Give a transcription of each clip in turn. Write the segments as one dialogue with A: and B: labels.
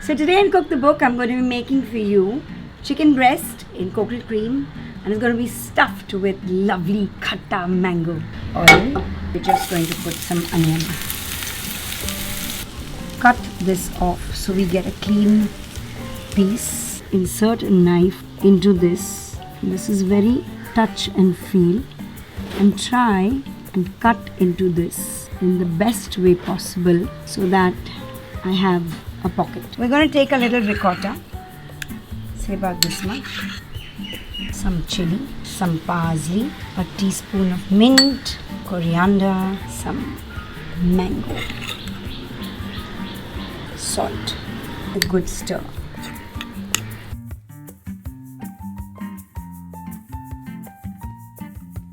A: So today in Cook the Book, I'm going to be making for you chicken breast in coconut cream, and it's going to be stuffed with lovely khatta mango oil. We're just going to put some onion. Cut this off so we get a clean piece. Insert a knife into this. This is very touch and feel, and try and cut into this in the best way possible so that I have a pocket. We're going to take a little ricotta, say about this much, some chilli, some parsley, a teaspoon of mint, coriander, some mango, salt, a good stir.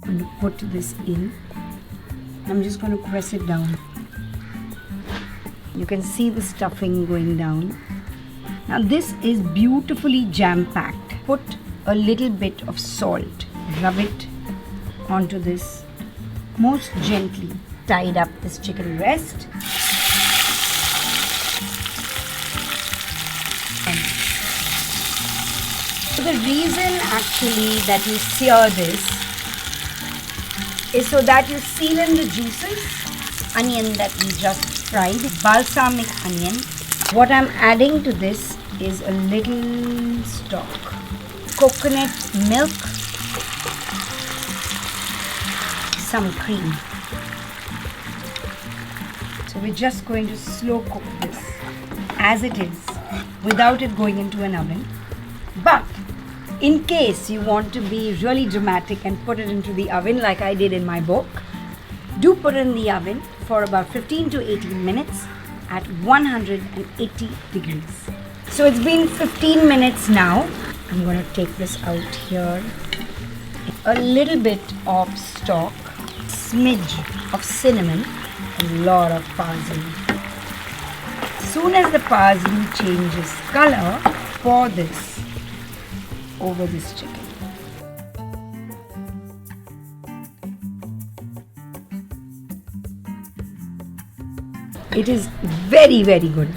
A: I'm going to put this in. I'm just going to press it down. You can see the stuffing going down. Now this is beautifully jam-packed. Put a little bit of salt. Rub it onto this most gently. Tied up this chicken breast. So the reason actually that you sear this is so that you seal in the juices. Onion that we just fried, balsamic onion. What I'm adding to this is a little stock, coconut milk, some cream. So we're just going to slow cook this as it is without it going into an oven. But in case you want to be really dramatic and put it into the oven like I did in my book, do put it in the oven for about 15 to 18 minutes at 180 degrees. So it's been 15 minutes now. I'm going to take this out here. A little bit of stock, smidge of cinnamon, a lot of parsley. As soon as the parsley changes color, pour this over this chicken. It is very, very good.